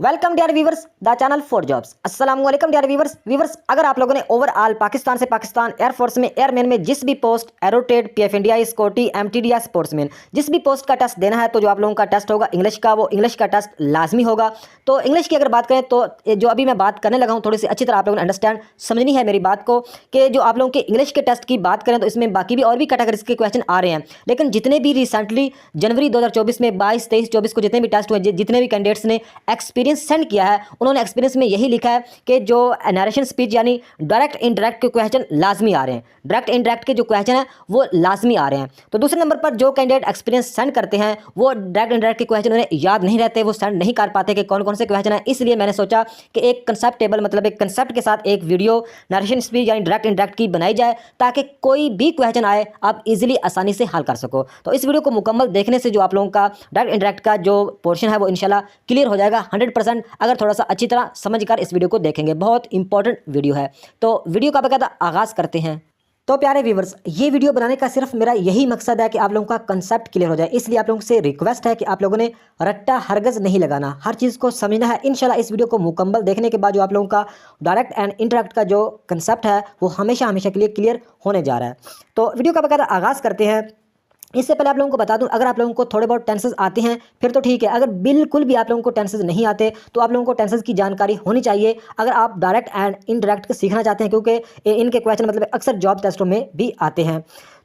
Welcome dear viewers the channel for jobs. अस्सलाम वालेकुम dear viewers अगर आप लोगों ने ओवरऑल पाकिस्तान से पाकिस्तान एयरफोर्स में एयरमैन में जिस भी पोस्ट एरोटेड पीएफ इंडिया स्कॉटी एमटीडीआर स्पोर्ट्समैन जिस भी पोस्ट का टेस्ट देना है तो जो आप लोगों का टेस्ट होगा इंग्लिश का, वो इंग्लिश का टेस्ट लाजमी होगा। तो इंग्लिश की अगर बात करें तो जो अभी मैं बात करने लगा हूँ थोड़ी सी अच्छी तरह आप लोगों ने अंडरस्टैंड समझनी है मेरी बात को कि जो आप लोगों के इंग्लिश के टेस्ट की बात करें तो इसमें बाकी भी और भी कैटेगरीज के क्वेश्चन आ रहे हैं, लेकिन जितने भी रिसेंटली जनवरी 2024 में 22, 23, 24 को जितने भी टेस्ट हुए, जितने भी कैंडिडेट्स ने एक्सपीरियंस सेंड किया है उन्होंने एक्सपीरियंस में यही लिखा है कि जो नरेशन स्पीच यानी डायरेक्ट इनडायरेक्ट के क्वेश्चन लाजमी आ रहे हैं। डायरेक्ट इनडायरेक्ट के जो क्वेश्चन है वो लाजमी आ रहे हैं। तो दूसरे नंबर पर जो कैंडिडेट एक्सपीरियंस सेंड करते हैं वो डायरेक्ट इनडायरेक्ट के क्वेश्चन उन्हें याद नहीं रहते, वो सेंड नहीं कर पाते कि कौन कौन से क्वेश्चन है। इसलिए मैंने सोचा कि एक कंसेप्ट टेबल मतलब एक कंसेप्ट के साथ एक वीडियो नरेशन स्पीच यानी डायरेक्ट इनडायरेक्ट की बनाई जाए ताकि कोई भी क्वेश्चन आए आप इजीली आसानी से हल कर सको। तो इस वीडियो को मुकम्मल देखने से जो आप लोगों का डायरेक्ट इनडायरेक्ट का जो पोर्शन है वो इंशाल्लाह क्लियर हो जाएगा 100%। अगर थोड़ा सा अच्छी तरह समझकर इस वीडियो को देखेंगे, बहुत इंपॉर्टेंट वीडियो है। तो वीडियो का बकायदा आगाज़ करते हैं। तो प्यारे व्यूवर्स, ये वीडियो बनाने का सिर्फ मेरा यही मकसद है कि आप लोगों का कंसेप्ट क्लियर हो जाए। इसलिए आप लोगों से रिक्वेस्ट है कि आप लोगों ने रट्टा हरगज नहीं लगाना, हर चीज़ को समझना है। इंशाल्लाह इस वीडियो को मुकम्मल देखने के बाद जो आप लोगों का डायरेक्ट एंड इनडायरेक्ट का जो कंसेप्ट है वो हमेशा हमेशा के लिए क्लियर होने जा रहा है। तो वीडियो का बकायदा आगाज़ करते हैं। इससे पहले आप लोगों को बता दूं, अगर आप लोगों को थोड़े बहुत टेंसेस आते हैं फिर तो ठीक है, अगर बिल्कुल भी आप लोगों को टेंसेस नहीं आते तो आप लोगों को टेंसेस की जानकारी होनी चाहिए अगर आप डायरेक्ट एंड इनडायरेक्ट सीखना चाहते हैं, क्योंकि इनके क्वेश्चन मतलब अक्सर जॉब टेस्टों में भी आते हैं।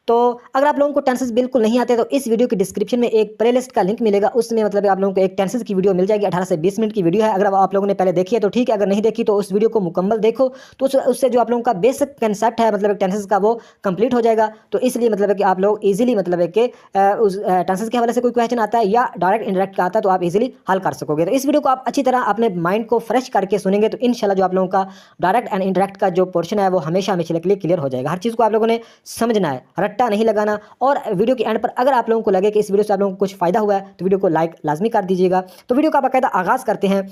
तो अगर आप लोगों को टेंसेस बिल्कुल नहीं आते तो इस वीडियो की डिस्क्रिप्शन में एक प्लेलिस्ट का लिंक मिलेगा, उसमें मतलब आप लोगों को एक टेंसेस की वीडियो मिल जाएगी। 18 से 20 मिनट की वीडियो है। अगर आप लोगों ने पहले देखी है तो ठीक है, अगर नहीं देखी तो उस वीडियो को मुकम्मल देखो तो उससे जो आप लोगों का बेसिक कंसेप्ट है मतलब टेंसेस का वो कंप्लीट हो जाएगा। तो इसलिए मतलब कि आप लोग ईजिली मतलब कि उस टेंसेस के हवाले से कोई क्वेश्चन आता है या डायरेक्ट इनडायरेक्ट का आता है तो आप इजीली हल कर सकोगे। तो इस वीडियो को आप अच्छी तरह अपने माइंड को फ्रेश करके सुनेंगे तो इंशाल्लाह जो आप लोगों का डायरेक्ट एंड इनडायरेक्ट का जो पोर्शन है वो हमेशा हमेशा के लिए क्लियर हो जाएगा। हर चीज़ को आप लोगों ने समझना है, रट्टा नहीं लगाना। और वीडियो के एंड पर अगर आप लोगों को लगे कि इस वीडियो से आप लोगों को कुछ फायदा हुआ है तो वीडियो को लाइक लाजमी कर दीजिएगा। तो वीडियो का बाकायदा आगाज़ करते हैं।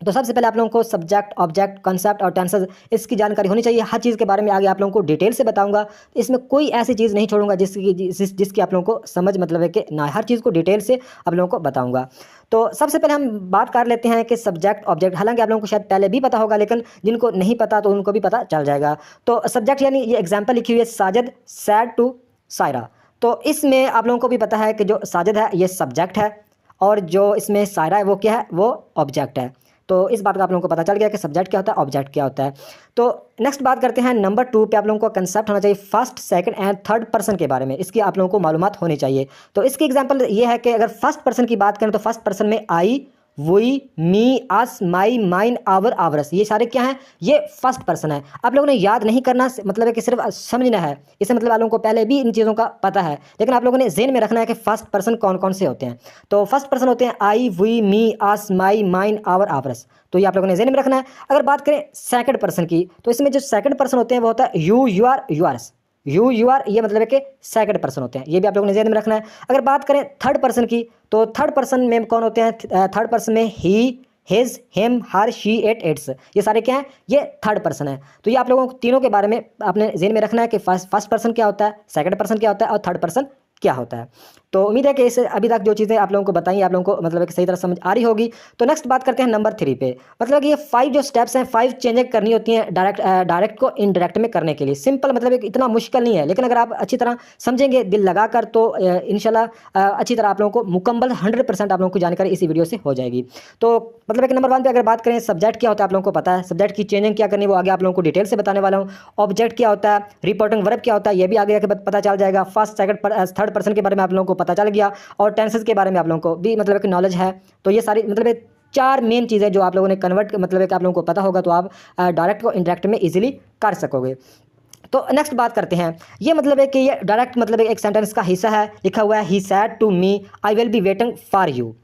तो सबसे पहले आप लोगों को सब्जेक्ट, ऑब्जेक्ट, कॉन्सेप्ट और टेंसेस इसकी जानकारी होनी चाहिए। हर चीज़ के बारे में आगे आप लोगों को डिटेल से बताऊंगा। इसमें कोई ऐसी चीज़ नहीं छोड़ूंगा जिसकी आप लोगों को समझ मतलब है कि ना, हर चीज़ को डिटेल से आप लोगों को बताऊंगा। तो सबसे पहले हम बात कर लेते हैं कि सब्जेक्ट ऑब्जेक्ट। हालांकि आप लोगों को शायद पहले भी पता होगा, लेकिन जिनको नहीं पता तो उनको भी पता चल जाएगा। तो सब्जेक्ट यानी ये एग्जाम्पल लिखी हुई है, साजिद सैड टू सायरा। तो इसमें आप लोगों को भी पता है कि जो साजिद है ये सब्जेक्ट है और जो इसमें सायरा है वो क्या है, वो ऑब्जेक्ट है। तो इस बात का आप लोगों को पता चल गया कि सब्जेक्ट क्या होता है, ऑब्जेक्ट क्या होता है। तो नेक्स्ट बात करते हैं नंबर 2 पे। आप लोगों को कंसेप्ट होना चाहिए first, second and third person के बारे में, इसकी आप लोगों को मालूमात होनी चाहिए। तो इसकी एग्जांपल ये है कि अगर फर्स्ट पर्सन की बात करें तो फर्स्ट पर्सन में I, we, me, us, my, mine, our, ours, ये सारे क्या हैं, ये फर्स्ट पर्सन है। आप लोगों ने याद नहीं करना, मतलब है कि सिर्फ समझना है। इससे मतलब आप लोगों को पहले भी इन चीज़ों का पता है, लेकिन आप लोगों ने ज़हन में रखना है कि फर्स्ट पर्सन कौन कौन से होते हैं। तो फर्स्ट पर्सन होते हैं I, we, me, us, my, mine, our, ours. तो ये आप लोगों ने ज़हन में रखना है। अगर बात करें सेकंड पर्सन की तो इसमें जो सेकंड पर्सन होते हैं वो होता है you, your, yours. Your, ये मतलब है कि सेकंड पर्सन होते हैं, ये भी आप लोगों ने ध्यान में रखना है। अगर बात करें थर्ड पर्सन की तो थर्ड पर्सन में कौन होते हैं, थर्ड पर्सन में he, his, him, her, she, it, its, ये सारे क्या हैं, ये थर्ड पर्सन है। तो ये आप लोगों को तीनों के बारे में अपने ज़हन में रखना है कि फर्स्ट पर्सन क्या होता है, सेकंड पर्सन क्या होता है और थर्ड पर्सन क्या होता है। तो उम्मीद है कि इस अभी तक जो चीज़ें आप लोगों को बताई आप लोगों को मतलब कि सही तरह समझ आ रही होगी। तो नेक्स्ट बात करते हैं नंबर 3 पे। मतलब कि ये 5 जो स्टेप्स हैं, 5 चेंजेस करनी होती हैं डायरेक्ट को इनडायरेक्ट में करने के लिए। सिंपल मतलब एक इतना मुश्किल नहीं है, लेकिन अगर आप अच्छी तरह समझेंगे दिल लगाकर तो इंशाल्लाह अच्छी तरह आप लोगों को मुकम्मल 100% आप लोगों को जानकारी इसी वीडियो से हो जाएगी। तो मतलब एक नंबर 1 पे अगर बात करें सब्जेक्ट क्या होता है आप लोगों को पता है, सब्जेक्ट की चेंजिंग क्या करनी है वो आगे आप लोगों को डिटेल से बताने वाला हूँ। ऑब्जेक्ट क्या होता है, रिपोर्टिंग वर्ब क्या होता है ये भी आगे जाकर पता चल जाएगा। फर्स्ट, सेकंड, थर्ड पर्सन के बारे में आप लोगों को पता चल गया और टेंसेस के बारे में आप लोगों को भी मतलब कि नॉलेज है। तो ये सारी मतलब 4 मेन चीज़ें जो आप लोगों ने कन्वर्ट मतलब कि आप लोगों को पता होगा तो आप डायरेक्ट को इनडायरेक्ट में इजीली कर सकोगे। तो नेक्स्ट बात करते हैं, ये मतलब है कि ये डायरेक्ट मतलब एक सेंटेंस का हिस्सा है, लिखा हुआ है he said to me I will be waiting for you.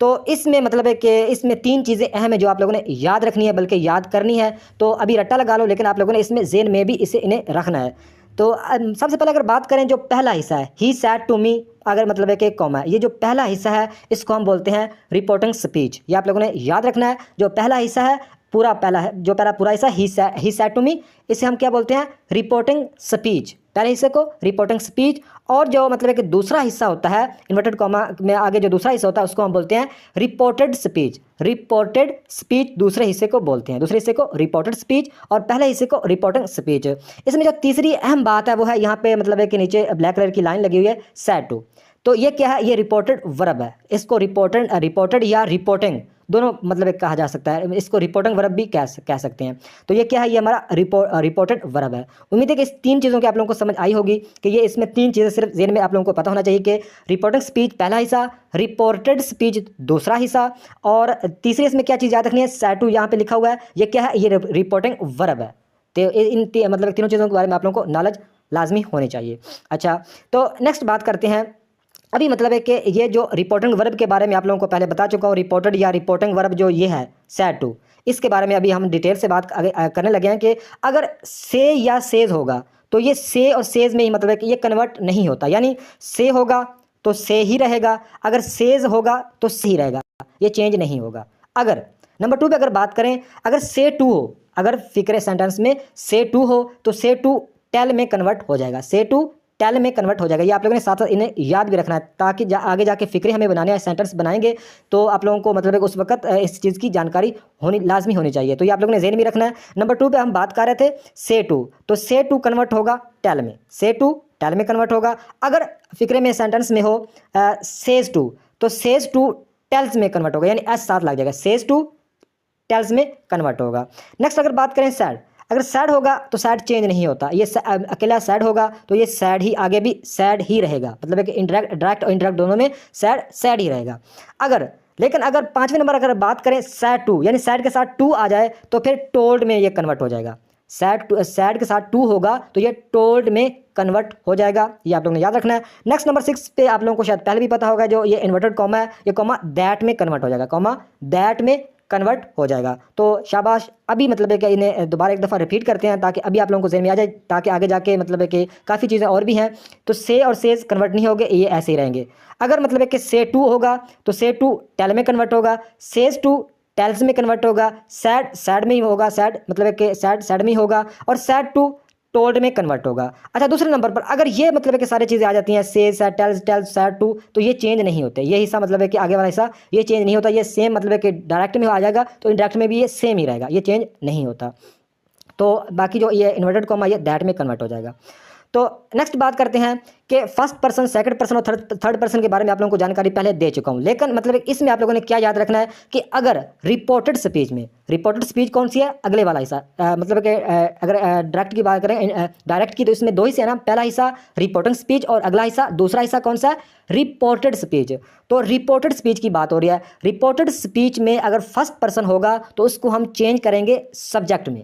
तो इसमें मतलब है कि इसमें 3 चीज़ें अहम है जो आप लोगों ने याद रखनी है, बल्कि याद करनी है। तो अभी रट्टा लगा लो, लेकिन आप लोगों ने इसमें ज़हन में भी इन्हें रखना है। तो सबसे पहले अगर बात करें जो पहला हिस्सा है ही सैड टू मी, अगर मतलब है कि कॉमा, ये जो पहला हिस्सा है इसको हम बोलते हैं रिपोर्टिंग स्पीच। ये आप लोगों ने याद रखना है। जो पहला हिस्सा है पूरा पहला है, जो पहला पूरा हिस्सा ही सेड टू मी, इसे हम क्या बोलते हैं, रिपोर्टिंग स्पीच, पहले हिस्से को रिपोर्टिंग स्पीच। और जो मतलब है कि दूसरा हिस्सा होता है इन्वर्टेड कॉमा में आगे जो दूसरा हिस्सा होता है उसको हम बोलते हैं रिपोर्टेड स्पीच। रिपोर्टेड स्पीच दूसरे हिस्से को बोलते हैं, दूसरे हिस्से को रिपोर्टेड स्पीच और पहले हिस्से को रिपोर्टिंग स्पीच। इसमें जो तीसरी अहम बात है वो है यहाँ पे मतलब है कि नीचे ब्लैक कलर की लाइन लगी हुई है सेड टू। तो ये क्या है, ये रिपोर्टेड वर्ब है, इसको रिपोर्टेड या रिपोर्टिंग दोनों मतलब एक कहा जा सकता है, इसको रिपोर्टिंग वर्ब भी कह सकते हैं। तो ये क्या है, ये हमारा रिपोर्टेड वर्ब है। उम्मीद है कि इस तीन चीज़ों की आप लोगों को समझ आई होगी कि ये इसमें तीन चीज़ें सिर्फ ज़हन में आप लोगों को पता होना चाहिए कि रिपोर्टिंग स्पीच पहला हिस्सा, रिपोर्टेड स्पीच दूसरा हिस्सा, और तीसरी इसमें क्या चीज़ याद रखनी है, सेड टू यहाँ पे लिखा हुआ है, ये क्या है, ये रिपोर्टिंग वर्ब है। तो मतलब तीनों चीज़ों के बारे में आप लोगों को नॉलेज लाजमी होनी चाहिए। अच्छा, तो नेक्स्ट बात करते हैं। अभी मतलब है कि ये जो रिपोर्टिंग वर्ब के बारे में आप लोगों को पहले बता चुका हूँ, रिपोर्टेड या रिपोर्टिंग वर्ब जो ये है सेड टू, इसके बारे में अभी हम डिटेल से बात आगे करने लगे हैं कि अगर से या सेज होगा तो ये से और सेज में ही मतलब है कि ये कन्वर्ट नहीं होता, यानी से होगा तो से ही रहेगा, अगर सेज होगा तो से ही रहेगा, ये चेंज नहीं होगा। अगर नंबर 2 पे अगर बात करें, अगर से टू हो, अगर फिक्रे सेंटेंस में से टू हो तो से टू टेल में कन्वर्ट हो जाएगा, से टू टेल में कन्वर्ट हो जाएगा। ये आप लोगों ने साथ साथ इन्हें याद भी रखना है ताकि आगे जाके फिक्रे हमें बनाने हैं, सेंटेंस बनाएंगे तो आप लोगों को मतलब उस वक्त इस चीज़ की जानकारी होनी लाजमी होनी चाहिए। तो ये आप लोगों ने ज़हन में रखना है। नंबर 2 पे हम बात कर रहे थे से टू, तो से टू कन्वर्ट होगा टेल में, से टू टेल में कन्वर्ट होगा। अगर फिक्रे में सेंटेंस में हो सेज टू, तो सेज टू टेल्स में कन्वर्ट होगा, यानी एस साथ लग जाएगा, सेज टू टेल्स में कन्वर्ट होगा। नेक्स्ट अगर बात करें सैड, अगर सैड होगा तो सैड चेंज नहीं होता, ये अकेला सैड होगा तो ये सैड ही आगे भी सैड ही रहेगा, मतलब है कि डायरेक्ट और इनडायरेक्ट दोनों में सैड ही रहेगा। लेकिन अगर 5वें नंबर अगर बात करें सैड टू, यानी सैड के साथ टू आ जाए तो फिर टोल्ड में ये कन्वर्ट हो जाएगा। सैड के साथ टू होगा तो ये टोल्ड में कन्वर्ट हो जाएगा, ये आप लोगों ने याद रखना है। नेक्स्ट नंबर 6 पे आप लोगों को शायद पहले भी पता होगा, जो ये इन्वर्टेड कॉमा है, ये कॉमा दैट में कन्वर्ट हो जाएगा, कॉमा दैट में कन्वर्ट हो जाएगा। तो शाबाश, अभी मतलब है कि इन्हें दोबारा एक दफ़ा रिपीट करते हैं ताकि अभी आप लोगों को ज़हन में आ जाए, ताकि आगे जाके मतलब है कि काफ़ी चीज़ें और भी हैं। तो से और सेज कन्वर्ट नहीं होंगे, ये ऐसे ही रहेंगे। अगर मतलब है कि से टू होगा तो से टू टेल में कन्वर्ट होगा, सेज टू टेल्स में कन्वर्ट होगा, सैड में ही होगा, सैड मतलब है कि सैड में ही होगा, और सैड टू टोल्ड में कन्वर्ट होगा। अच्छा, दूसरे नंबर पर अगर ये मतलब है कि सारी चीज़ें आ जाती हैं, से सैड टेल्स सैड टू, तो ये चेंज नहीं होते, ये हिस्सा मतलब है कि आगे वाला हिस्सा ये चेंज नहीं होता, ये सेम मतलब है कि डायरेक्ट में आ जाएगा तो इनडायरेक्ट में भी ये सेम ही रहेगा, ये चेंज नहीं होता। तो बाकी जो ये इन्वर्टेड कॉमा ये दैट में कन्वर्ट हो जाएगा। तो नेक्स्ट बात करते हैं कि फर्स्ट पर्सन, सेकंड पर्सन और थर्ड पर्सन के बारे में आप लोगों को जानकारी पहले दे चुका हूं, लेकिन मतलब इसमें आप लोगों ने क्या याद रखना है कि अगर रिपोर्टेड स्पीच में, रिपोर्टेड स्पीच कौन सी है, अगले वाला हिस्सा, मतलब कि अगर डायरेक्ट की बात करें, डायरेक्ट की, तो इसमें दो हिस्से हैं ना, पहला हिस्सा रिपोर्टिंग स्पीच और अगला हिस्सा, दूसरा हिस्सा कौन सा है, रिपोर्टेड स्पीच। तो रिपोर्टेड स्पीच की बात हो रही है, रिपोर्टेड स्पीच में अगर फर्स्ट पर्सन होगा तो उसको हम चेंज करेंगे सब्जेक्ट में।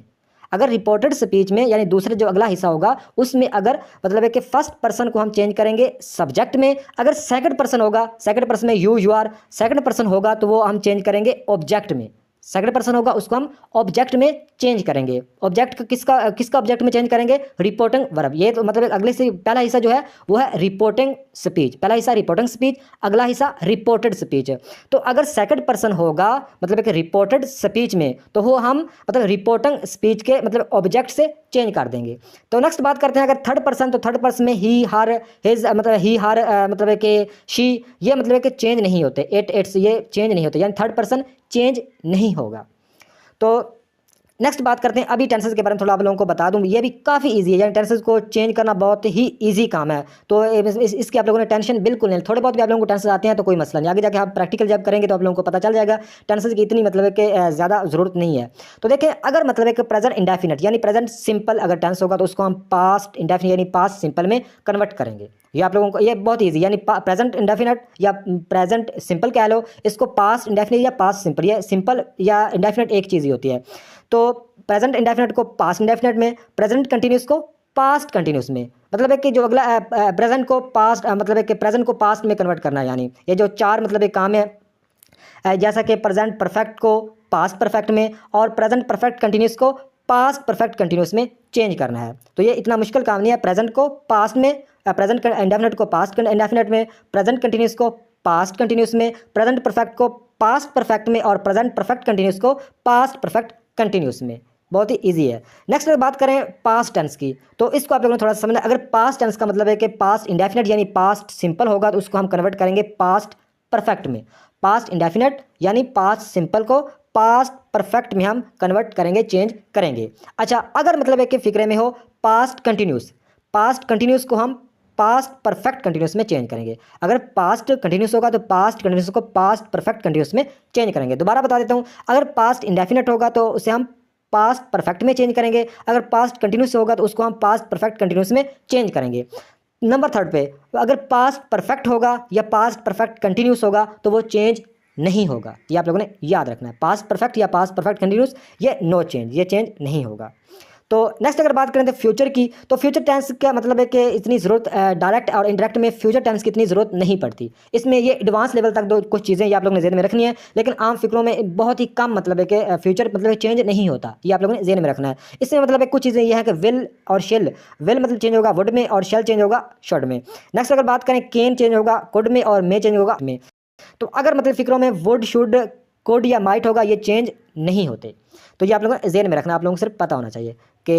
अगर रिपोर्टेड स्पीच में यानी दूसरे जो अगला हिस्सा होगा उसमें अगर मतलब है कि फर्स्ट पर्सन को हम चेंज करेंगे सब्जेक्ट में, अगर सेकंड पर्सन होगा, सेकंड पर्सन में यू आर, सेकंड पर्सन होगा तो वो हम चेंज करेंगे ऑब्जेक्ट में, सेकंड पर्सन होगा उसको हम ऑब्जेक्ट में चेंज करेंगे। ऑब्जेक्ट किसका ऑब्जेक्ट में चेंज करेंगे, रिपोर्टिंग वर्ब। ये तो मतलब अगले से पहला हिस्सा जो है वो है रिपोर्टिंग स्पीच, पहला हिस्सा रिपोर्टिंग स्पीच, अगला हिस्सा रिपोर्टेड स्पीच। तो अगर सेकंड पर्सन होगा मतलब कि रिपोर्टेड स्पीच में तो वो हम मतलब रिपोर्टिंग स्पीच के मतलब ऑब्जेक्ट से चेंज कर देंगे। तो नेक्स्ट बात करते हैं अगर थर्ड पर्सन, तो थर्ड पर्सन में ही हर हिज मतलब ही हर मतलब कि शी, ये मतलब कि चेंज नहीं होते, इट्स ये चेंज नहीं होते, यानी थर्ड पर्सन चेंज नहीं होगा। तो नेक्स्ट बात करते हैं, अभी टेंसेस के बारे में थोड़ा आप लोगों को बता दूं, ये भी काफ़ी इजी है, यानी टेंसेस को चेंज करना बहुत ही इजी काम है। तो इसकी आप लोगों ने टेंशन बिल्कुल नहीं, थोड़े बहुत भी आप लोगों को टेंसेस आते हैं तो कोई मसला नहीं, आगे जाके आप प्रैक्टिकल जब करेंगे तो आप लोगों को पता चल जाएगा, टेंसेस की इतनी मतलब कि ज़्यादा ज़रूरत नहीं है। तो देखें, अगर मतलब है कि प्रेजेंट इंडेफिनिट यानी प्रेजेंट सिंपल अगर टेंस होगा तो उसको हम पास्ट इंडेफिनिट यानी पास्ट सिंपल में कन्वर्ट करेंगे। ये आप लोगों को ये बहुत ईजी, यानी प्रेजेंट इंडेफिनिट या प्रेजेंट सिंपल कह लो, इसको पास्ट इंडेफिनिट या पास्ट सिंपल, ये सिंपल या इंडेफिनिट एक चीज़ ही होती है। तो प्रेजेंट इंडेफिनिट को पास्ट इंडेफिनिट में, प्रेजेंट कंटिन्यूस को पास्ट कंटिन्यूस में, मतलब है कि जो अगला प्रेजेंट को पास्ट मतलब है कि प्रेजेंट को पास्ट में कन्वर्ट करना है। यानी ये जो चार मतलब एक काम है, जैसा कि प्रेजेंट परफेक्ट को पास्ट परफेक्ट में और प्रेजेंट परफेक्ट कंटिन्यूस को पास्ट परफेक्ट कंटिन्यूस में चेंज करना है। तो ये इतना मुश्किल काम नहीं है, प्रेजेंट को पास्ट में, प्रेजेंट इंडेफिनिट को पास्ट इंडेफिनिट में, प्रेजेंट कंटिन्यूस को पास्ट कंटिन्यूस में, प्रेजेंट परफेक्ट को पास्ट परफेक्ट में और प्रेजेंट परफेक्ट कंटिन्यूस को पास्ट परफेक्ट कंटिन्यूस में। बहुत ही ईजी है। नेक्स्ट अगर बात करें पास्ट टेंस की, तो इसको आप लोगों ने थोड़ा सा समझना। अगर पास्ट टेंस का मतलब है कि पास्ट इंडेफिनिट यानी पास्ट सिंपल होगा, तो उसको हम कन्वर्ट करेंगे पास्ट परफेक्ट में। पास्ट इंडेफिनिट यानी पास्ट सिंपल को पास्ट परफेक्ट में हम कन्वर्ट करेंगे, चेंज करेंगे। अच्छा, अगर मतलब है कि फिक्रे में हो पास्ट कंटिन्यूस, पास्ट कंटिन्यूस को हम पास्ट परफेक्ट कंटिन्यूस में चेंज करेंगे। अगर पास्ट कंटिन्यूस होगा तो पास्ट कंटिन्यूस को पास्ट परफेक्ट कंटिन्यूस में चेंज करेंगे। दोबारा बता देता हूँ, अगर पास्ट इंडेफिनिट होगा तो उसे हम पास्ट परफेक्ट में चेंज करेंगे, अगर पास्ट कंटिन्यूस होगा तो उसको हम पास्ट परफेक्ट कंटिन्यूस में चेंज करेंगे। नंबर थर्ड पे, अगर पास्ट परफेक्ट होगा या पास्ट परफेक्ट कंटिन्यूस होगा तो वो चेंज नहीं होगा। ये आप लोगों ने याद रखना है, पास्ट परफेक्ट या पास्ट परफेक्ट कंटिन्यूस, ये नो चेंज, ये चेंज नहीं होगा। तो नेक्स्ट अगर बात करें तो फ्यूचर की, तो फ्यूचर टेंस का मतलब है कि इतनी ज़रूरत डायरेक्ट और इनडायरेक्ट में फ्यूचर टेंस की इतनी ज़रूरत नहीं पड़ती। इसमें ये एडवांस लेवल तक दो कुछ चीज़ें ये आप लोगों ने ज़हन में रखनी है, लेकिन आम फिक्रों में बहुत ही कम मतलब है कि फ्यूचर मतलब चेंज नहीं होता, ये आप लोगों ने ज़हन में रखना है। इसमें मतलब है कुछ चीज़ें ये है कि विल और शेल, विल मतलब चेंज होगा वुड में और शेल चेंज होगा शुड में। नेक्स्ट अगर बात करें कैन चेंज होगा कुड में और मे चेंज होगा में। तो अगर मतलब फिक्रों में वुड शुड कुड या माइट होगा, ये चेंज नहीं होते। तो ये आप लोगों ने ज़हन में रखना, आप लोगों को सिर्फ पता होना चाहिए कि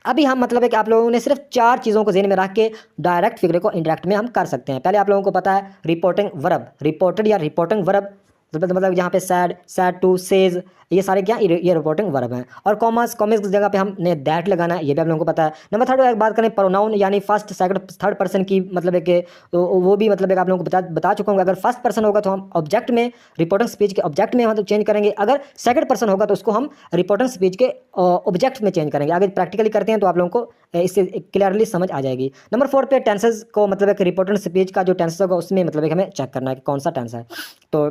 अभी हम मतलब है कि आप लोगों ने सिर्फ 4 चीज़ों को ज़हन में रख के डायरेक्ट फिगर को इनडायरेक्ट में हम कर सकते हैं। पहले आप लोगों को पता है रिपोर्टिंग वर्ब, रिपोर्टेड या रिपोर्टिंग वर्ब, मतलब यहाँ पे सैड, सैड टू, सेज, ये सारे क्या ये रिपोर्टिंग वर्ब हैं। और कॉमर्स, कॉमर्स की जगह पे हमने दैट लगाना है, ये भी आप लोगों को पता है। नंबर थर्ड बात करें प्रोनाउन यानी फर्स्ट सेकंड थर्ड पर्सन की, मतलब है कि तो वो भी मतलब है आप लोगों को बता चुका हूँ। अगर फर्स्ट पर्सन होगा तो हम ऑब्जेक्ट में, रिपोर्टिंग स्पीच के ऑब्जेक्ट में मतलब चेंज करेंगे, अगर सेकंड पर्सन होगा तो उसको हम रिपोर्टिंग स्पीच के ऑब्जेक्ट में चेंज करेंगे। आगे प्रैक्टिकली करते हैं तो आप लोगों को इससे क्लियरली समझ आ जाएगी। नंबर 4 पे टेंसेस को मतलब है कि रिपोर्टिंग स्पीच का जो टेंसेस होगा उसमें मतलब है हमें चेक करना है कि कौन सा टेंस है। तो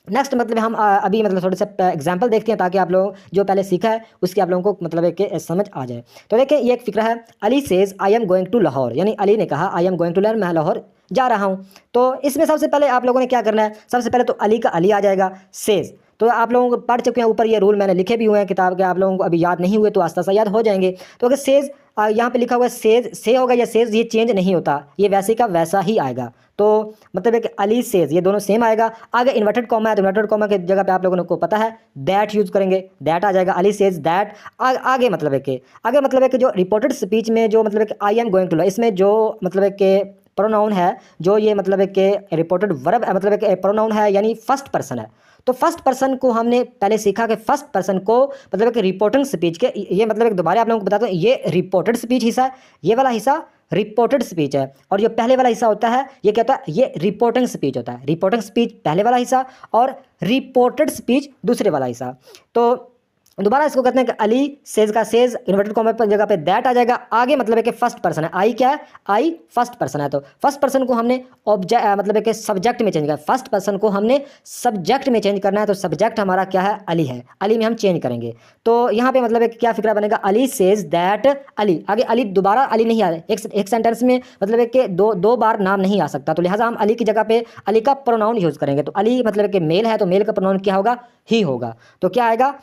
नेक्स्ट मतलब हम अभी मतलब थोड़े से एग्जांपल देखते हैं ताकि आप लोग जो पहले सीखा है उसकी आप लोगों को मतलब है कि समझ आ जाए। तो देखिए ये एक फिक्रा है, Ali says I am going to Lahore, यानी अली ने कहा I am going to Lahore, मैं लाहौर जा रहा हूँ। तो इसमें सबसे पहले आप लोगों ने क्या करना है, सबसे पहले तो अली का अली आ जाएगा, सेज तो आप लोगों को पढ़ चुके हैं, ऊपर ये रूल मैंने लिखे भी हुए हैं किताब के, आप लोगों को अभी याद नहीं हुए तो आस्ता आस्ता याद हो जाएंगे। तो अगर सेज यहाँ पे लिखा हुआ है सेज से होगा या सेज, ये चेंज नहीं होता, ये वैसे का वैसा ही आएगा। तो मतलब है कि अली सेज ये दोनों सेम आएगा। आगे इन्वर्टेड कॉमा है तो इन्वर्टेड कॉमा की जगह पे आप लोगों को पता है दैट यूज़ करेंगे, दैट आ जाएगा, अली सेज दैट। आगे मतलब है कि जो रिपोर्टेड स्पीच में जो मतलब है कि आई एम गोइंग टू, इसमें जो मतलब है कि प्रोनाउन है, जो ये मतलब है कि रिपोर्टेड वर्ब मतलब है कि प्रोनाउन है यानी फर्स्ट पर्सन है। तो फर्स्ट पर्सन को हमने पहले सीखा कि फर्स्ट पर्सन को मतलब कि रिपोर्टिंग स्पीच के, ये मतलब एक दोबारा आप लोगों को बताता हूँ, ये रिपोर्टेड स्पीच हिस्सा है, ये वाला हिस्सा रिपोर्टेड स्पीच है, और जो पहले वाला हिस्सा होता है ये क्या होता है, ये रिपोर्टिंग स्पीच होता है। रिपोर्टिंग स्पीच पहले वाला हिस्सा और रिपोर्टेड स्पीच दूसरे वाला हिस्सा। तो दोबारा इसको कहते हैं कि अली सेज का सेज इन्वर्टेड कॉमा पर जगह पे दैट आ जाएगा। आगे मतलब है कि फर्स्ट पर्सन है, आई क्या है, आई फर्स्ट पर्सन है। तो फर्स्ट पर्सन को हमने ऑब्जेक्ट मतलब है कि सब्जेक्ट में चेंज करना है, फर्स्ट पर्सन को हमने सब्जेक्ट में चेंज करना है। तो सब्जेक्ट हमारा क्या है, अली है, अली में हम चेंज करेंगे। तो यहाँ पे मतलब है कि क्या फिक्रा बनेगा, अली सेज दैट अली। आगे अली दोबारा अली नहीं आ रहा है, एक सेंटेंस में मतलब है कि दो बार नाम नहीं आ सकता, तो लिहाजा हम अली की जगह पे अली का प्रोनाउन यूज करेंगे। तो अली मतलब है कि मेल है तो मेल का प्रोनाउन क्या होगा, ही होगा। तो क्या आएगा,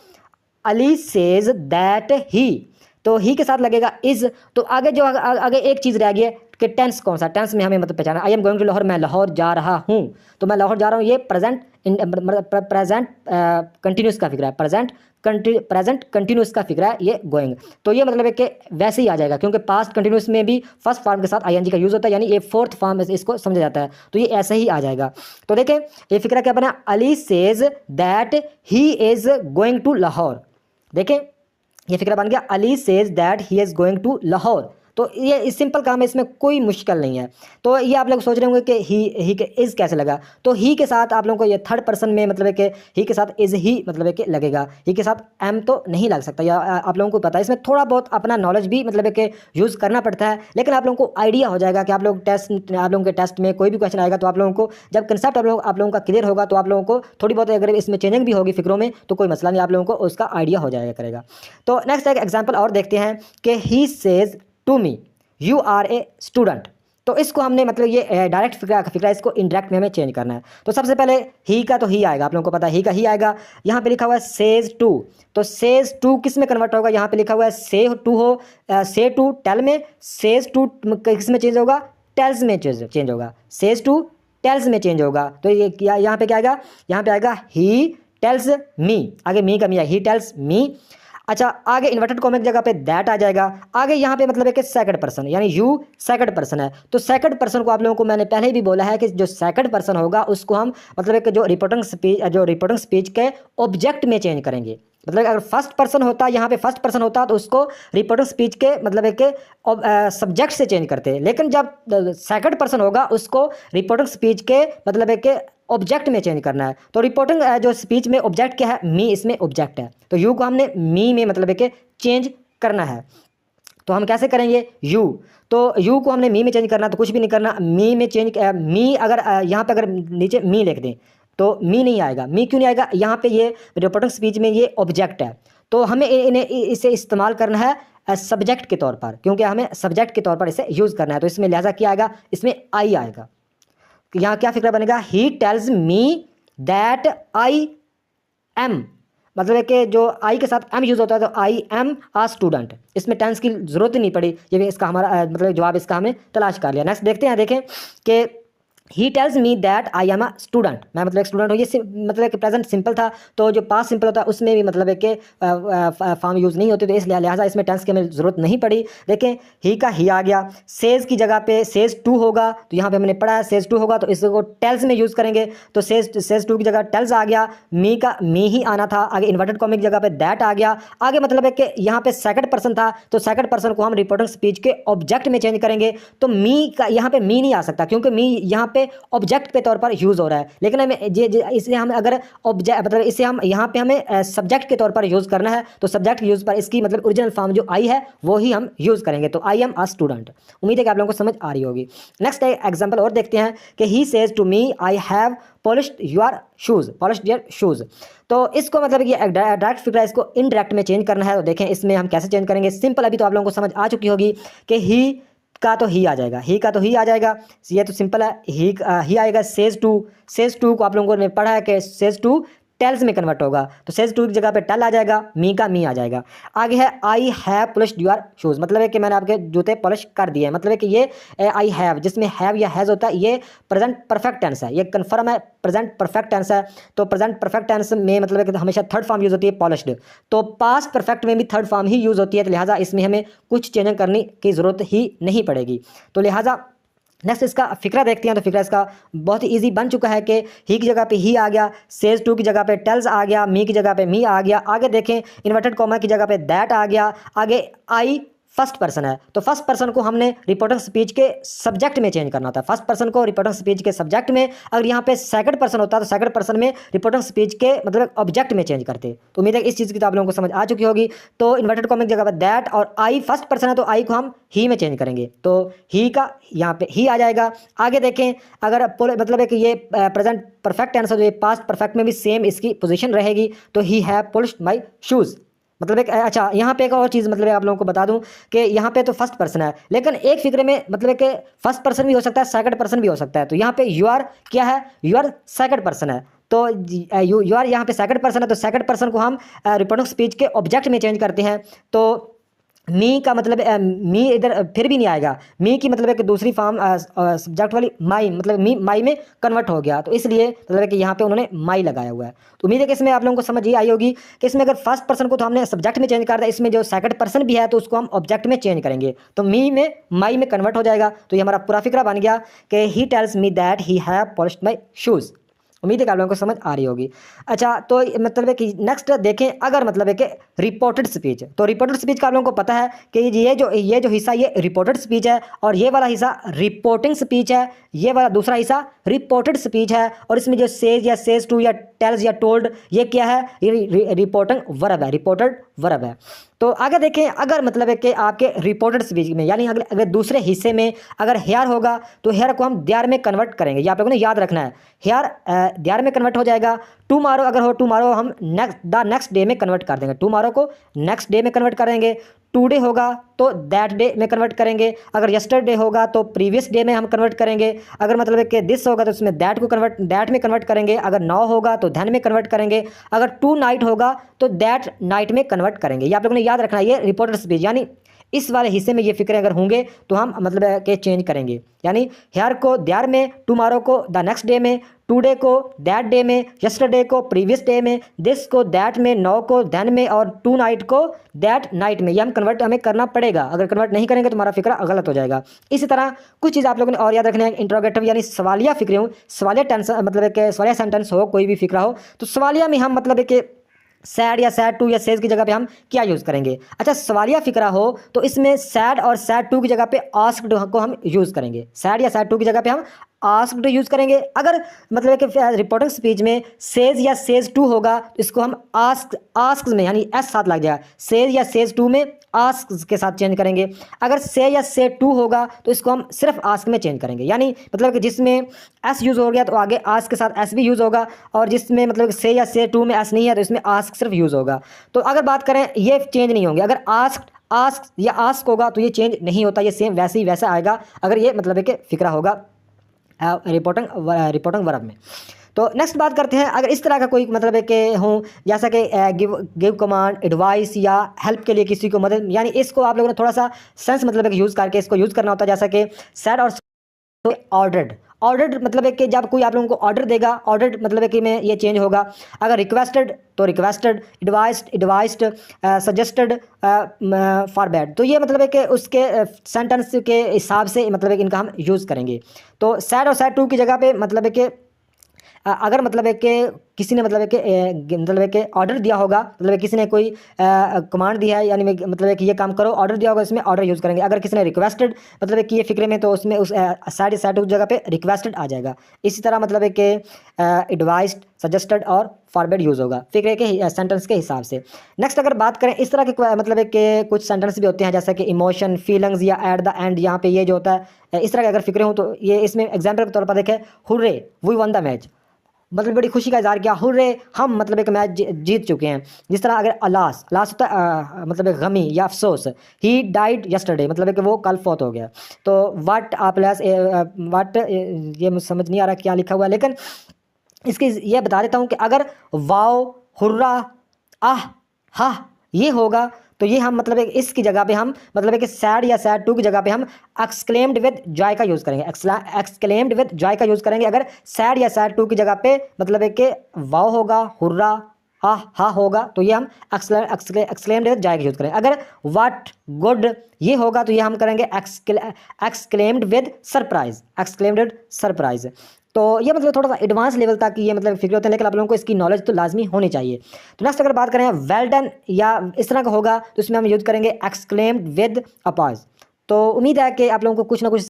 अली सेज दैट ही, तो ही के साथ लगेगा इज। तो आगे जो आगे एक चीज़ रह गई है कि टेंस कौन सा, टेंस में हमें मतलब पहचाना, I am going to Lahore, मैं लाहौर जा रहा हूँ। तो मैं लाहौर जा रहा हूँ, ये प्रेजेंट कंटिन्यूस का फिक्र है, प्रेजेंट कंटिन्यूस का फिक्र है ये गोइंग। तो ये मतलब है कि वैसे ही आ जाएगा, क्योंकि पास्ट कंटिन्यूस में भी फर्स्ट फॉर्म के साथ आईएनजी का यूज़ होता है, यानी ये फोर्थ फॉर्म इसको समझा जाता है, तो ये ऐसे ही आ जाएगा। तो देखें ये फिक्रा क्या बना, Ali says that he is going to Lahore. देखें ये फिक्रा बन गया, Ali says that he is going to Lahore. तो ये सिंपल काम है, इसमें कोई मुश्किल नहीं है। तो ये आप लोग सोच रहे होंगे कि ही के इज़ कैसे लगा, तो ही के साथ आप लोगों को ये थर्ड पर्सन में मतलब है कि ही के साथ इज़ ही मतलब है कि लगेगा, ही के साथ एम तो नहीं लग सकता, या आप लोगों को पता है। इसमें थोड़ा बहुत अपना नॉलेज भी मतलब है कि यूज़ करना पड़ता है, लेकिन आप लोगों को आइडिया हो जाएगा कि आप लोग आप लोगों के टेस्ट में कोई भी क्वेश्चन आएगा तो आप लोगों को जब कंसेप्ट आप लोगों का क्लियर होगा तो आप लोगों को थोड़ी बहुत अगर इसमें चेंजिंग भी होगी फिक्रों में तो कोई मसला नहीं, आप लोगों को उसका आइडिया हो जाएगा करेगा। तो नेक्स्ट एक एग्जाम्पल और देखते हैं कि he says to me you are a student. तो इसको हमने मतलब ये डायरेक्ट फिक्रा इसको इनडायरेक्ट में हमें चेंज करना है। तो सबसे पहले ही का तो ही आएगा, आप लोगों को पता है ही का ही आएगा। यहाँ पे लिखा हुआ है सेज टू, तो सेज टू किस में कन्वर्ट होगा, यहाँ पे लिखा हुआ है से टू हो, से टू टेल में, सेज टू किस में चेंज होगा, टेल्स में चेंज होगा, सेज टू टेल्स में चेंज होगा। तो ये यहाँ पे क्या आएगा, यहाँ पे आएगा ही टेल्स मी, आगे मी का मी है, ही टेल्स मी। अच्छा, आगे इन्वर्टेड कॉमा की जगह पे दैट आ जाएगा। आगे यहाँ पे मतलब है कि सेकंड पर्सन, यानी यू सेकंड पर्सन है, तो सेकंड पर्सन को आप लोगों को मैंने पहले ही भी बोला है कि जो सेकंड पर्सन होगा उसको हम मतलब है कि जो रिपोर्टिंग स्पीच के ऑब्जेक्ट में चेंज करेंगे। मतलब अगर फर्स्ट पर्सन होता, यहाँ पे फर्स्ट पर्सन होता तो उसको रिपोर्टिंग स्पीच के मतलब है कि सब्जेक्ट से चेंज करते हैं, लेकिन जब सेकंड पर्सन होगा उसको रिपोर्टिंग स्पीच के मतलब है कि ऑब्जेक्ट में चेंज करना है। तो रिपोर्टिंग जो स्पीच में ऑब्जेक्ट क्या है, मी, इसमें ऑब्जेक्ट है, तो यू को हमने मी में मतलब है कि चेंज करना है। तो हम कैसे करेंगे, यू, तो यू को हमने मी में चेंज करना, तो कुछ भी नहीं करना, मी में चेंज, मी अगर यहाँ पे अगर नीचे मी लिख दें तो मी नहीं आएगा। मी क्यों नहीं आएगा, यहाँ पे ये रिपोर्टिंग स्पीच में ये ऑब्जेक्ट है, तो हमें इन्हें इसे इस्तेमाल करना है सब्जेक्ट के तौर पर, क्योंकि हमें सब्जेक्ट के तौर पर इसे यूज़ करना है। तो इसमें लिहाजा क्या आएगा, इसमें आई आएगा। यहाँ क्या फिक्र बनेगा, he tells me that I am, मतलब है कि जो आई के साथ एम यूज़ होता है, तो आई एम आ स्टूडेंट, इसमें टेंस की जरूरत ही नहीं पड़ी, ये भी इसका हमारा मतलब जवाब इसका हमें तलाश कर लिया। नेक्स्ट देखते हैं, देखें कि he tells me that I am a student, मैं मतलब एक स्टूडेंट हूँ। ये मतलब कि प्रेजेंट सिंपल था, तो जो पास्ट सिंपल होता है उसमें भी मतलब है कि फॉर्म यूज़ नहीं होती, तो इसलिए लिहाजा इसमें टेंस की हमें ज़रूरत नहीं पड़ी। देखें, ही का ही आ गया, सेज की जगह पे सेज टू होगा, तो यहाँ पे हमने पढ़ा है सेज टू होगा, तो इसको टेल्स में यूज़ करेंगे, तो सेज टू की जगह टेल्स आ गया। मी का मी ही आना था, आगे इन्वर्टेड कॉमा की जगह पे दैट आ गया। आगे मतलब है कि यहाँ पे सेकंड पर्सन था, तो सेकंड पर्सन को हम रिपोर्टिंग स्पीच के ऑब्जेक्ट में चेंज करेंगे, तो मी का यहाँ पे मी नहीं आ सकता, क्योंकि मी यहाँ ऑब्जेक्ट के तौर पर यूज़ हो रहा है, लेकिन हमें इसे हम अगर ऑब्जेक्ट मतलब इसे हम यहाँ पे हमें सब्जेक्ट के तौर पर यूज़ करना है, तो सब्जेक्ट यूज़ पर इसकी मतलब ओरिजिनल फॉर्म जो आई है वो ही हम यूज़ करेंगे, तो आई एम अ स्टूडेंट। उम्मीद है कि आप लोगों को समझ आ रही होगी। नेक्स्ट एग्जाम्पल और देखते हैं कि he says to me I have polished your shoes, polished your shoes, तो इसको मतलब ये डायरेक्ट फिक्र है, इसको इनडायरेक्ट में चेंज करना है। तो देखें इसमें हम कैसे चेंज करेंगे, सिंपल, अभी तो आप लोगों को समझ आ चुकी होगी कि ही का तो ही आ जाएगा, ही का तो ही आ जाएगा, ये तो सिंपल है, ही आएगा। सेज टू को आप लोगों ने पढ़ा है कि सेज टू टेल्स में कन्वर्ट होगा, तो सेज टू की जगह पे टेल आ जाएगा, मी का मी आ जाएगा। आगे है आई हैव पॉलिश्ड योर शूज़, मतलब है कि मैंने आपके जूते पॉलिश कर दिए हैं, मतलब है कि ये आई हैव जिसमें हैव या हैज़ होता है ये प्रेजेंट परफेक्ट टेंस है, ये कन्फर्म है प्रेजेंट परफेक्ट टेंस है। तो प्रेजेंट परफेक्ट टेंस में मतलब है कि हमेशा थर्ड फॉर्म यूज़ होती है पॉलिश्ड, तो पास्ट परफेक्ट में भी थर्ड फॉर्म ही यूज़ होती है, तो लिहाजा इसमें हमें कुछ चेंज करने की ज़रूरत ही नहीं पड़ेगी। तो लिहाजा नेक्स्ट इसका फिक्रा देखते हैं, तो फिक्रा इसका बहुत ही ईजी बन चुका है कि ही की जगह पे ही आ गया, सेज टू की जगह पे टेल्स आ गया, मी की जगह पे मी आ गया। आगे देखें इन्वर्टेड कॉमा की जगह पे दैट आ गया। आगे आई फर्स्ट पर्सन है, तो फर्स्ट पर्सन को हमने रिपोर्टिंग स्पीच के सब्जेक्ट में चेंज करना था, फर्स्ट पर्सन को रिपोर्टिंग स्पीच के सब्जेक्ट में। अगर यहाँ पे सेकंड पर्सन होता तो सेकंड पर्सन में रिपोर्टिंग स्पीच के मतलब ऑब्जेक्ट में चेंज करते। तो उम्मीद है इस चीज़ की तो आप लोगों को समझ आ चुकी होगी। तो इन्वर्टेड कॉमा की जगह पर दैट और आई फर्स्ट पर्सन है, तो आई को हम ही में चेंज करेंगे, तो ही का यहाँ पे ही आ जाएगा। आगे देखें, अगर मतलब है कि ये प्रेजेंट परफेक्ट टेंस है, तो ये पास्ट परफेक्ट में भी सेम इसकी पोजीशन रहेगी, तो he have polished my shoes. मतलब एक अच्छा यहाँ पे एक और चीज़ मतलब आप लोगों को बता दूं कि यहाँ पे तो फर्स्ट पर्सन है, लेकिन एक फिक्रे में मतलब कि फर्स्ट पर्सन भी हो सकता है, सेकंड पर्सन भी हो सकता है। तो यहाँ पे यू आर क्या है, यू आर सेकंड पर्सन है, तो यू आर यहाँ पे सेकंड पर्सन है, तो सेकंड पर्सन को हम रिपोर्टिंग स्पीच के ऑब्जेक्ट में चेंज करते हैं। तो मी का मतलब मी इधर फिर भी नहीं आएगा, मी की मतलब है कि दूसरी फॉर्म सब्जेक्ट वाली माई, मतलब मी माई में कन्वर्ट हो गया, तो इसलिए मतलब है कि यहाँ पे उन्होंने माई लगाया हुआ है। तो उम्मीद है कि इसमें आप लोगों को समझ ये आई होगी कि इसमें अगर फर्स्ट पर्सन को तो हमने सब्जेक्ट में चेंज कर दिया, इसमें जो सेकंड पर्सन भी है तो उसको हम ऑब्जेक्ट में चेंज करेंगे, तो मी में माई में कन्वर्ट हो जाएगा। तो ये हमारा पूरा फिक्रा बन गया कि he tells me that he have polished my shoes. उम्मीद है कि आप लोगों को समझ आ रही होगी। अच्छा, तो मतलब है कि नेक्स्ट देखें, अगर मतलब है कि रिपोर्टेड स्पीच, तो रिपोर्टेड स्पीच का आप लोगों को पता है कि ये जो हिस्सा ये रिपोर्टेड स्पीच है, और ये वाला हिस्सा रिपोर्टिंग स्पीच है, ये वाला दूसरा हिस्सा रिपोर्टेड स्पीच है। और इसमें जो सेज या सेज टू या टेल्स या टोल्ड, ये क्या है, ये रिपोर्टिंग वर्ब है, रिपोर्टेड वर्ब है। तो आगे देखें, अगर मतलब है कि आपके रिपोर्टेड स्पीच में यानी अगर दूसरे हिस्से में अगर हेयर होगा, तो हेयर को हम देयर में कन्वर्ट करेंगे, ये आप लोगों ने याद रखना है, हेयर देयर में कन्वर्ट हो जाएगा। टुमारो अगर हो, टुमारो हम नेक्स्ट डे में कन्वर्ट कर देंगे, टुमारो को नेक्स्ट डे में कन्वर्ट करेंगे। टुडे होगा तो दैट डे में कन्वर्ट करेंगे। अगर यस्टरडे होगा तो प्रीवियस डे में हम कन्वर्ट करेंगे। अगर मतलब है कि दिस होगा तो उसमें दैट में कन्वर्ट करेंगे। अगर नाउ होगा तो धन में कन्वर्ट करेंगे। अगर टू नाइट होगा तो दैट नाइट में कन्वर्ट करेंगे। ये आप लोगों ने याद रखना है, ये रिपोर्टेड स्पीच यानी इस वाले हिस्से में ये फिक्रें अगर होंगे तो हम मतलब है कि चेंज करेंगे। यानी हेयर को देयर में, टुमारो को द नेक्स्ट डे में, टुडे को दैट डे में, यस्टरडे को प्रीवियस डे में, दिस को दैट में, नाउ को देन में और टू नाइट को दैट नाइट में। ये हम कन्वर्ट हमें करना पड़ेगा, अगर कन्वर्ट नहीं करेंगे तो हमारा फिक्रा गलत हो जाएगा। इसी तरह कुछ चीज़ आप लोगों ने और याद रखना है, इंट्रोगेटिव यानी सवालिया फिक्रे हो, सवालिया टेंस मतलब है कि सवालिया सेंटेंस हो, कोई भी फिक्रा हो तो सवालिया में हम मतलब है कि सैड या सैड टू या सेज की जगह पे हम क्या यूज़ करेंगे। अच्छा, सवालिया फिक्रा हो तो इसमें सैड और सैड टू की जगह पे आस्क्ड को हम यूज़ करेंगे। सैड या सैड टू की जगह पे हम आस्क्ड यूज़ करेंगे। अगर मतलब है कि रिपोर्टिंग स्पीच में सेज या सेज टू होगा तो इसको हम आस्क में यानी एस साथ लग जाएगा, सेज या सेज टू में आस्क के साथ चेंज करेंगे। अगर से या से टू होगा तो इसको हम सिर्फ आस्क में चेंज करेंगे। यानी मतलब कि जिसमें एस यूज़ हो गया तो आगे आस्क के साथ एस भी यूज़ होगा, और जिसमें मतलब से या से टू में एस नहीं है तो इसमें आस्क सिर्फ यूज़ होगा। तो अगर बात करें ये चेंज नहीं होंगे। अगर आस्क या आस्क होगा तो ये चेंज नहीं होता, ये सेम वैसे ही वैसा आएगा अगर ये मतलब है कि फिक्रा होगा रिपोर्टिंग वर्ब में। तो नेक्स्ट बात करते हैं, अगर इस तरह का कोई मतलब है कि हूँ जैसा कि गिव कमांड, एडवाइस या हेल्प के लिए किसी को मदद, यानी इसको आप लोगों ने थोड़ा सा सेंस मतलब है कि यूज़ करके इसको यूज़ करना होता है। जैसा कि सेड और ऑर्डर्ड, ऑर्डर्ड मतलब है कि जब कोई आप लोगों को ऑर्डर देगा, ऑर्डर्ड मतलब है कि में ये चेंज होगा। अगर रिक्वेस्टेड तो रिक्वेस्टेड, एडवाइस्ड, सजेस्टेड, फॉरबैड, तो ये मतलब है कि उसके सेंटेंस के हिसाब से मतलब है कि इनका हम यूज़ करेंगे। तो सैड और सैड टू की जगह पे मतलब है कि अगर मतलब है कि किसी ने मतलब है कि मतलब है कि ऑर्डर दिया होगा, मतलब है किसी ने कोई कमांड दिया है यानी मतलब है कि ये काम करो, ऑर्डर दिया होगा, इसमें ऑर्डर यूज़ करेंगे। अगर किसी ने रिक्वेस्टेड मतलब है कि ये फिक्रे में तो उसमें उस साइड उस जगह पे रिक्वेस्टेड आ जाएगा। इसी तरह मतलब है कि एडवाइस्ड, सजेस्टेड और फॉरवर्ड यूज़ होगा फिक्रे के सेंटेंस के हिसाब से। नेक्स्ट अगर बात करें इस तरह के मतलब है कि कुछ सेंटेंस भी होते हैं जैसा कि इमोशन, फीलिंग्स या एट द एंड, यहाँ पे ये जो होता है इस तरह के अगर फिक्रे हों तो ये इसमें एग्जाम्पल के तौर पर देखें, hurray we won the match, मतलब बड़ी खुशी का इज़हार किया, हुर्रे हम मतलब एक मैच जीत चुके हैं। जिस तरह अगर अलास, लास होता है मतलब एक गमी या अफसोस, ही डाइड यस्टरडे मतलब है कि वो कल फौत हो गया। तो वट आप वट ये मुझे समझ नहीं आ रहा क्या लिखा हुआ है, लेकिन इसकी ये बता देता हूँ कि अगर वाओ, हुर्रा, आह, हा ये होगा तो ये हम मतलब एक इसकी जगह पे हम मतलब है कि सैड या सैड टू की जगह पे हम एक्सक्लेम्ड विद जॉय का यूज़ करेंगे। एक्सक्लेम्ड विद जॉय का यूज़ करेंगे अगर सैड या सैड टू की जगह पे मतलब है कि वाओ होगा, हुर्रा, हा होगा तो ये हम एक्सक्लेम्ड विद जॉय का यूज़ करेंगे। अगर व्हाट, गुड ये होगा तो ये हम करेंगे exclaimed with surprise, exclaimed with surprise. तो ये मतलब थोड़ा सा एडवांस लेवल तक ये मतलब फिक्र होते हैं, लेकिन आप लोगों को इसकी नॉलेज तो लाजमी होनी चाहिए। तो नेक्स्ट अगर बात करें वेल डन या इस तरह का होगा तो इसमें हम यूज़ करेंगे एक्सक्लेम्ड विद अपाज। तो उम्मीद है कि आप लोगों को कुछ ना कुछ